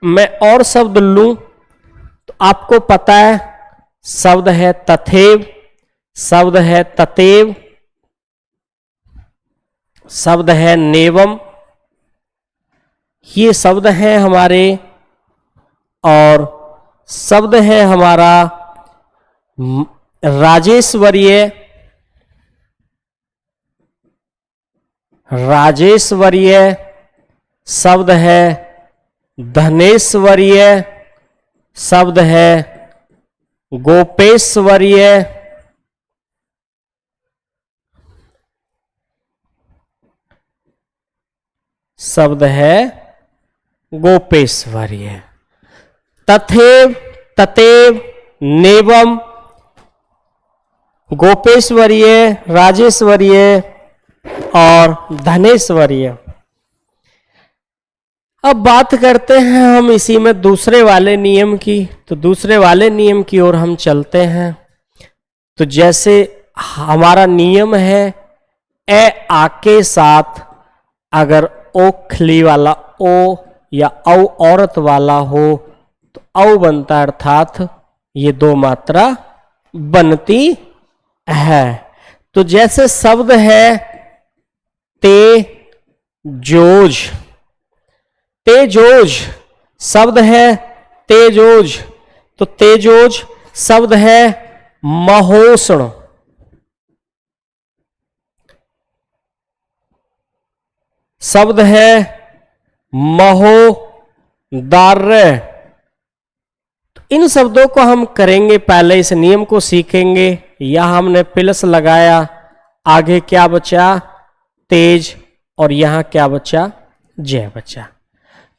मैं और शब्द लूं तो आपको पता है शब्द है तथैव, शब्द है ततेव, शब्द है नेवम, ये शब्द हैं हमारे। और शब्द है हमारा राजेश्वरीय, राजेश्वरीय, शब्द है धनेश्वरीय, शब्द है गोपेश्वरीय, शब्द है गोपेश्वरीय। तथैव, ततेव, नेवम, गोपेश्वरीय, राजेश्वरीय और धनेश्वरीय। अब बात करते हैं हम इसी में दूसरे वाले नियम की। तो दूसरे वाले नियम की ओर हम चलते हैं। तो जैसे हमारा नियम है ए आ के साथ अगर ओ खली वाला ओ या औ औरत वाला हो तो औ बनता, अर्थात ये दो मात्रा बनती है। तो जैसे शब्द है तेजोज, तेजोज शब्द है तेजोज, तो तेजोज शब्द है महोष्ण, शब्द है महोदार्य। इन शब्दों को हम करेंगे, पहले इस नियम को सीखेंगे यहां हमने प्लस लगाया, आगे क्या बचा, तेज, और यहां क्या बचा, जय बचा।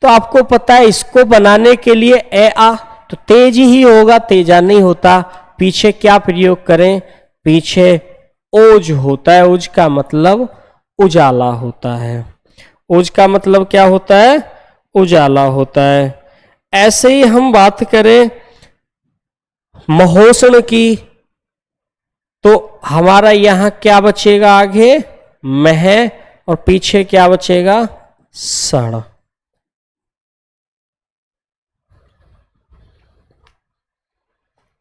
तो आपको पता है इसको बनाने के लिए ए आ तो तेज ही होगा, तेजा नहीं होता। पीछे क्या प्रयोग करें, पीछे ओज होता है, ओज का मतलब उजाला होता है। ओज का मतलब क्या होता है, उजाला होता है। ऐसे ही हम बात करें महोष्ण की, तो हमारा यहां क्या बचेगा, आगे मह, और पीछे क्या बचेगा, सण।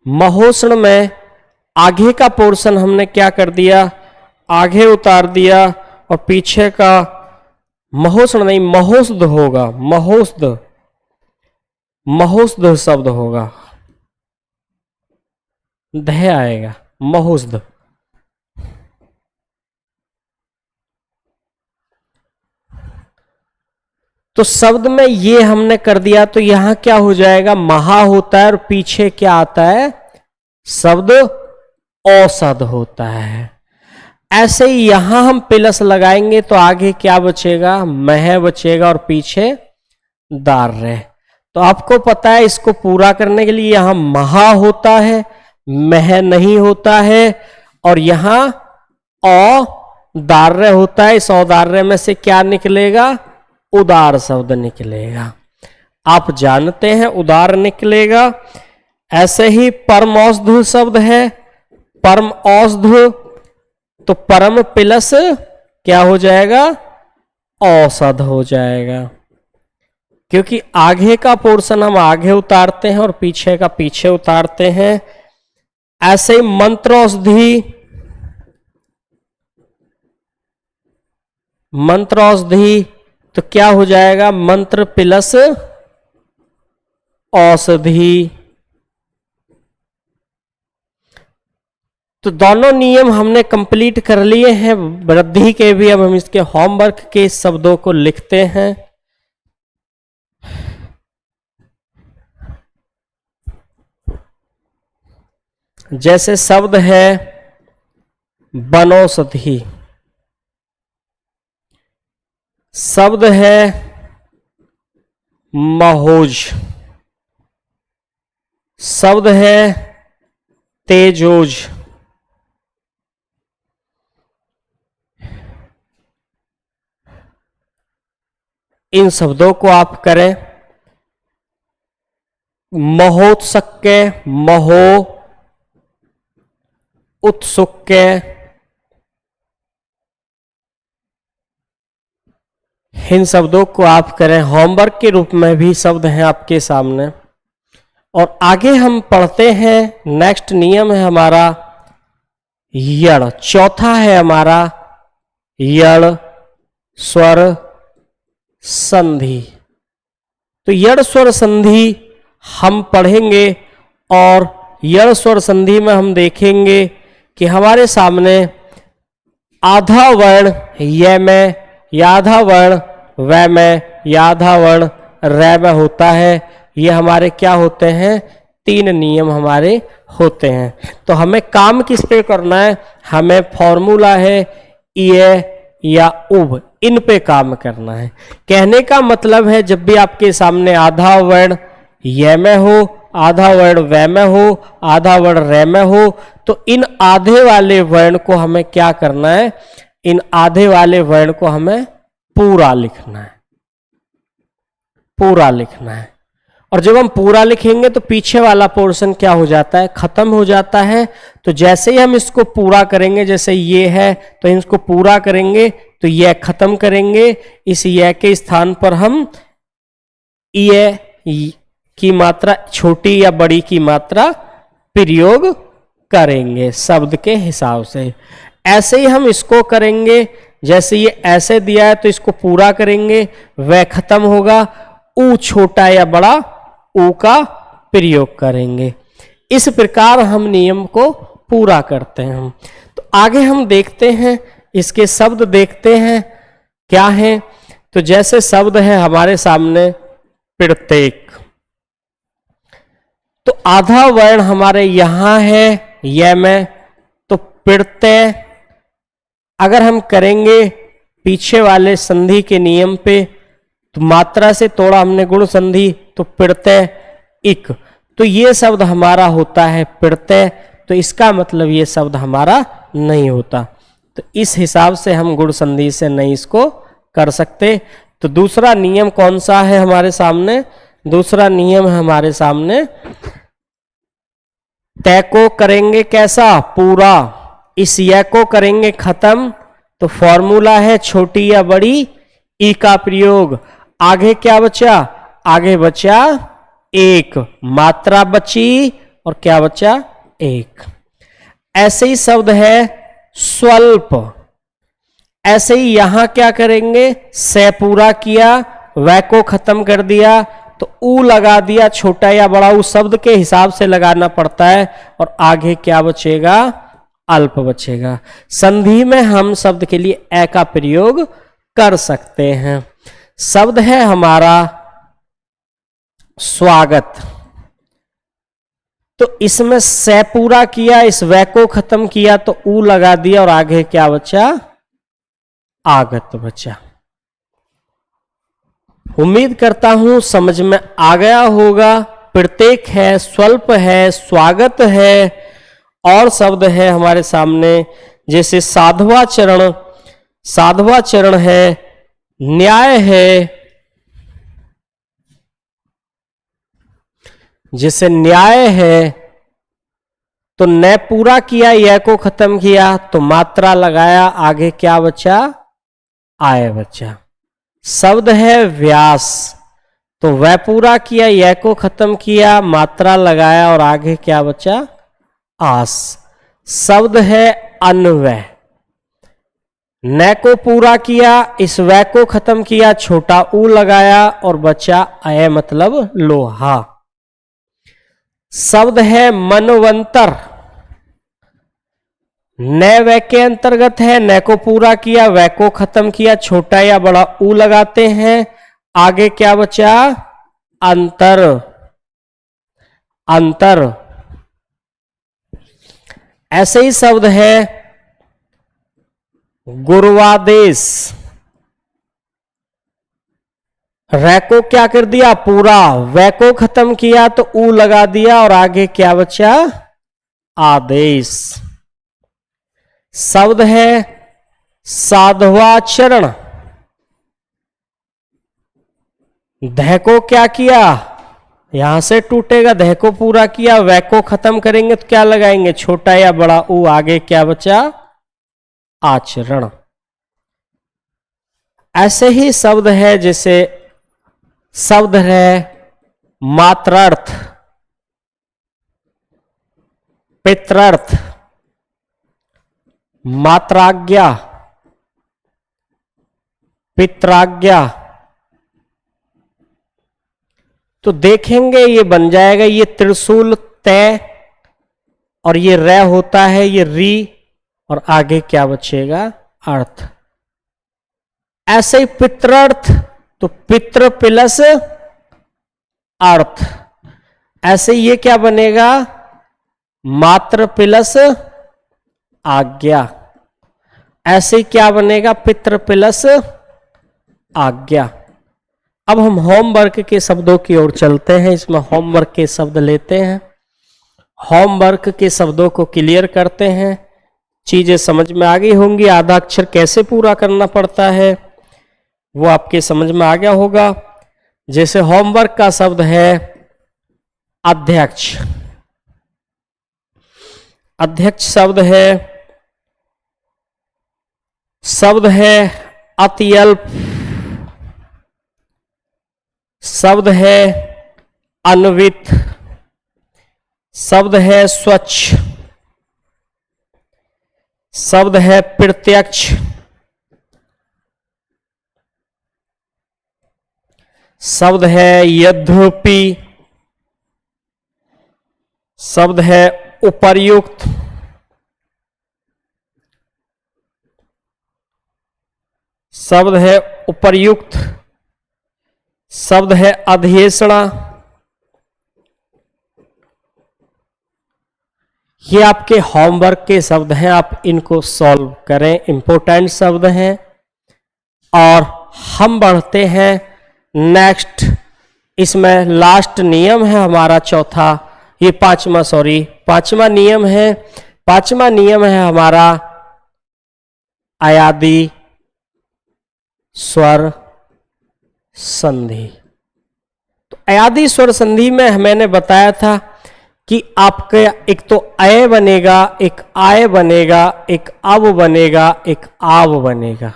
महोष्ण में आगे का पोर्शन हमने क्या कर दिया, आगे उतार दिया, और पीछे का महोष्ण नहीं महोष्ध होगा, महोष्ध, महोष्ध शब्द होगा, ध आएगा, महोष्ध। तो शब्द में ये हमने कर दिया, तो यहां क्या हो जाएगा, महा होता है, और पीछे क्या आता है, शब्द औषध होता है। ऐसे ही यहां हम प्लस लगाएंगे तो आगे क्या बचेगा, मह बचेगा, और पीछे दार्य। तो आपको पता है इसको पूरा करने के लिए यहां महा होता है, मह नहीं होता है, और यहां औ दार्य होता है। इस औदार्य में से क्या निकलेगा, उदार शब्द निकलेगा। आप जानते हैं उदार निकलेगा। ऐसे ही परम औषध शब्द है, परम औषध, तो परम प्लस क्या हो जाएगा, औषध हो जाएगा, क्योंकि आगे का पोर्शन हम आगे उतारते हैं और पीछे का पीछे उतारते हैं। ऐसे ही मंत्र औषधि, मंत्र औषधि, तो क्या हो जाएगा, मंत्र प्लस औषधि। तो दोनों नियम हमने कंप्लीट कर लिए हैं वृद्धि के भी। अब हम इसके होमवर्क के शब्दों को लिखते हैं। जैसे शब्द है बनौषधि, शब्द है महोज, शब्द है तेजोज, इन शब्दों को आप करें महोत्सक्य, महो, उत्सुक्य, इन शब्दों को आप करें। होमवर्क के रूप में भी शब्द हैं आपके सामने। और आगे हम पढ़ते हैं, नेक्स्ट नियम है हमारा यण। चौथा है हमारा यण स्वर संधि। तो यण स्वर संधि हम पढ़ेंगे, और यण स्वर संधि में हम देखेंगे कि हमारे सामने आधा वर्ण य में, या आधा वर्ण व में, या आधा वर्ण र में होता है। ये हमारे क्या होते हैं, तीन नियम हमारे होते हैं। तो हमें काम किस पे करना है, हमें फॉर्मूला है य या उब, इन पे काम करना है। कहने का मतलब है जब भी आपके सामने आधा वर्ण य में हो, आधा वर्ण व में हो, आधा वर्ण र में हो, तो इन आधे वाले वर्ण को हमें क्या करना है, इन आधे वाले वर्ण को हमें पूरा लिखना है, पूरा लिखना है। और जब हम पूरा लिखेंगे तो पीछे वाला पोर्शन क्या हो जाता है, खत्म हो जाता है। तो जैसे ही हम इसको पूरा करेंगे, जैसे ये है तो इसको पूरा करेंगे तो यह खत्म करेंगे, इस यह के स्थान पर हम ये की मात्रा छोटी या बड़ी की मात्रा प्रयोग करेंगे शब्द के हिसाब से। ऐसे ही हम इसको करेंगे, जैसे ये ऐसे दिया है तो इसको पूरा करेंगे, वह खत्म होगा, ऊ छोटा या बड़ा ऊ का प्रयोग करेंगे। इस प्रकार हम नियम को पूरा करते हैं हम। तो आगे हम देखते हैं, इसके शब्द देखते हैं क्या है। तो जैसे शब्द है हमारे सामने प्रत्येक, तो आधा वर्ण हमारे यहां है य में, प्रत्यय अगर हम करेंगे पीछे वाले संधि के नियम पे, तो मात्रा से तोड़ा हमने गुण संधि, तो प्रत्यय इक, तो ये शब्द हमारा होता है प्रत्यय, तो इसका मतलब ये शब्द हमारा नहीं होता। तो इस हिसाब से हम गुण संधि से नहीं इसको कर सकते। तो दूसरा नियम कौन सा है हमारे सामने? दूसरा नियम है हमारे सामने तय को करेंगे कैसा? पूरा। इस य को करेंगे खत्म, तो फॉर्मूला है छोटी या बड़ी ई का प्रयोग। आगे क्या बचा? आगे बचा एक, मात्रा बची और क्या बचा? एक। ऐसे ही शब्द है स्वल्प। ऐसे ही यहां क्या करेंगे? से पूरा किया, वै को खत्म कर दिया, तो ऊ लगा दिया, छोटा या बड़ा ऊ शब्द के हिसाब से लगाना पड़ता है, और आगे क्या बचेगा? अल्प बचेगा। संधि में हम शब्द के लिए ए का प्रयोग कर सकते हैं। शब्द है हमारा स्वागत, तो इसमें से पूरा किया, इस वै को खत्म किया, तो ऊ लगा दिया, और आगे क्या बचा? आगत बचा। उम्मीद करता हूं समझ में आ गया होगा। प्रत्येक है, स्वल्प है, स्वागत है, और शब्द है हमारे सामने जैसे साधवा चरण, साधवा चरण है, न्याय है, जैसे न्याय है, तो न पूरा किया, यह को खत्म किया, तो मात्रा लगाया, आगे क्या बचा? आय बचा। शब्द है व्यास, तो वह पूरा किया, यह को खत्म किया, मात्रा लगाया, और आगे क्या बचा? आस। शब्द है अन्वय, न को पूरा किया, इस वै को खत्म किया, छोटा ऊ लगाया, और बचा अय मतलब लोहा। शब्द है मनवंतर, न वै के अंतर्गत है, न को पूरा किया, वै को खत्म किया, छोटा या बड़ा ऊ लगाते हैं, आगे क्या बचा? अंतर, अंतर। ऐसे ही शब्द है गुरुवादेश, रै को क्या कर दिया? पूरा, वै को खत्म किया, तो ऊ लगा दिया, और आगे क्या बचा? आदेश। शब्द है साधवाचरण, ध को क्या किया? यहां से टूटेगा, ध को पूरा किया, वै को खत्म करेंगे, तो क्या लगाएंगे? छोटा या बड़ा ऊ, आगे क्या बचा? आचरण। ऐसे ही शब्द है जैसे शब्द है मात्रार्थ, पित्रार्थ, मात्राज्ञा, पित्राज्ञा, तो देखेंगे ये बन जाएगा, ये त्रिशूल तय, और ये रै होता है, ये री, और आगे क्या बचेगा? अर्थ। ऐसे ही पित्रार्थ, तो पितृ प्लस अर्थ। ऐसे ये क्या बनेगा? मात्र प्लस आज्ञा। ऐसे क्या बनेगा? पितृ प्लस आज्ञा। अब हम होमवर्क के शब्दों की ओर चलते हैं। इसमें होमवर्क के शब्द लेते हैं, होमवर्क के शब्दों को क्लियर करते हैं। चीजें समझ में आ गई होंगी, आधा अक्षर कैसे पूरा करना पड़ता है वो आपके समझ में आ गया होगा। जैसे होमवर्क का शब्द है अध्यक्ष, अध्यक्ष शब्द है अत्यल्प, शब्द है अन्वित, शब्द है स्वच्छ, शब्द है प्रत्यक्ष, शब्द है यद्यपि, शब्द है उपर्युक्त, शब्द है उपर्युक्त, शब्द है अध्येषणा, ये आपके होमवर्क के शब्द हैं, आप इनको सॉल्व करें, इंपॉर्टेंट शब्द हैं। और हम बढ़ते हैं नेक्स्ट, इसमें लास्ट नियम है हमारा चौथा, ये पांचवा नियम है। पांचवा नियम है हमारा अयादी स्वर संधि। तो अयादी स्वर संधि में मैंने बताया था कि आपके एक तो अय बनेगा, एक आय बनेगा, एक अब बनेगा, एक आव बनेगा।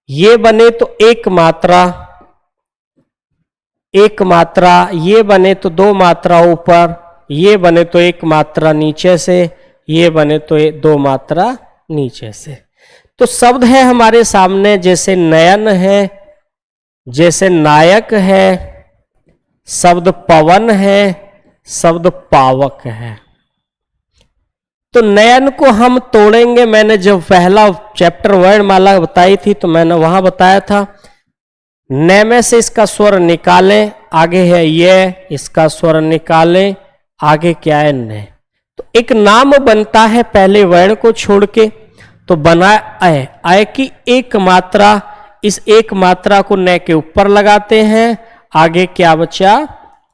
ये बने तो एक मात्रा, ये बने तो दो मात्रा ऊपर, ये बने तो एक मात्रा नीचे से, ये बने तो दो मात्रा नीचे से। तो शब्द है हमारे सामने, जैसे नयन है, जैसे नायक है, शब्द पवन है, शब्द पावक है। तो नयन को हम तोड़ेंगे। मैंने जब पहला चैप्टर वर्णमाला बताई थी तो मैंने वहां बताया था, न में से इसका स्वर निकालें, आगे है ये, इसका स्वर निकालें, आगे क्या है न। तो एक नाम बनता है पहले वर्ण को छोड़ के, तो बना अय। अय की एक मात्रा, इस एक मात्रा को न के ऊपर लगाते हैं, आगे क्या बचा,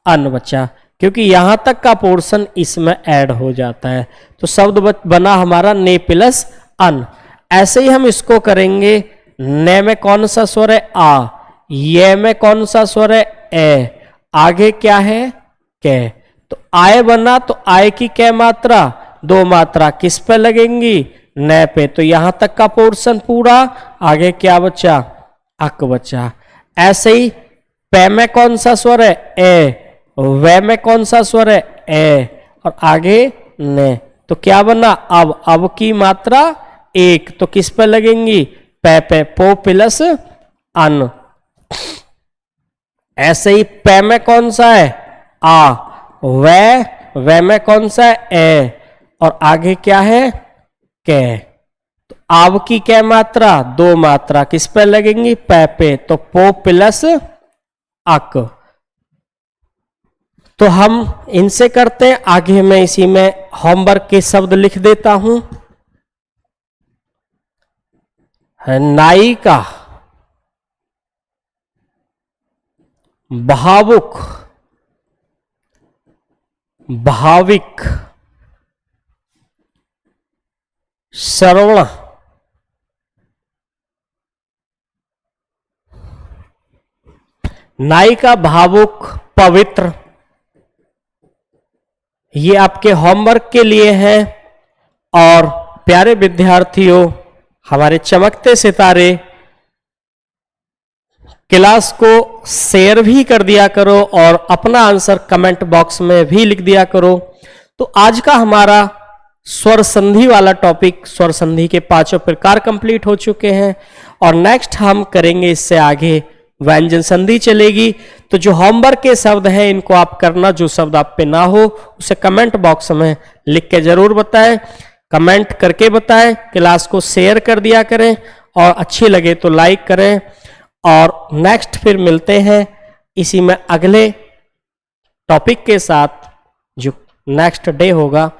अन बचा, क्योंकि यहां तक का पोर्शन इसमें ऐड हो जाता है। तो शब्द बना हमारा ने प्लस अन। ऐसे ही हम इसको करेंगे। न में कौन सा स्वर है, आ, ये में कौन सा स्वर है, ए, आगे क्या है, कै। तो आय बना, तो आय की कै मात्रा, दो मात्रा किस पे लगेंगी, न पे। तो यहां तक का पोर्शन पूरा, आगे क्या बचा, अक बचा। ऐसे ही पे में कौन सा स्वर है, ए, वे में कौन सा स्वर है, ए, और आगे ने। तो क्या बना, अब की मात्रा एक, तो किस पे लगेंगी, पे, पो प्लस अन। ऐसे ही पे में कौन सा है, आ, वे में कौन सा है, ए, और आगे क्या है, कै। तो आव की क्या मात्रा, दो मात्रा किस पे लगेंगी, पे, तो पो प्लस अक। तो हम इनसे करते हैं आगे। मैं इसी में होमवर्क के शब्द लिख देता हूं। नायिका, भावुक, भाविक, श्रवण, नायिका, भावुक, पवित्र। ये आपके होमवर्क के लिए है। और प्यारे विद्यार्थियों, हमारे चमकते सितारे, क्लास को शेयर भी कर दिया करो और अपना आंसर कमेंट बॉक्स में भी लिख दिया करो। तो आज का हमारा स्वर संधि वाला टॉपिक, स्वर संधि के पांचों प्रकार कंप्लीट हो चुके हैं। और नेक्स्ट हम करेंगे इससे आगे व्यंजन संधि चलेगी। तो जो होमवर्क के शब्द हैं इनको आप करना, जो शब्द आप पे ना हो उसे कमेंट बॉक्स में लिख के जरूर बताएं, कमेंट करके बताएं। क्लास को शेयर कर दिया करें और अच्छी लगे तो लाइक करें। और नेक्स्ट फिर मिलते हैं इसी में अगले टॉपिक के साथ, जो नेक्स्ट डे होगा।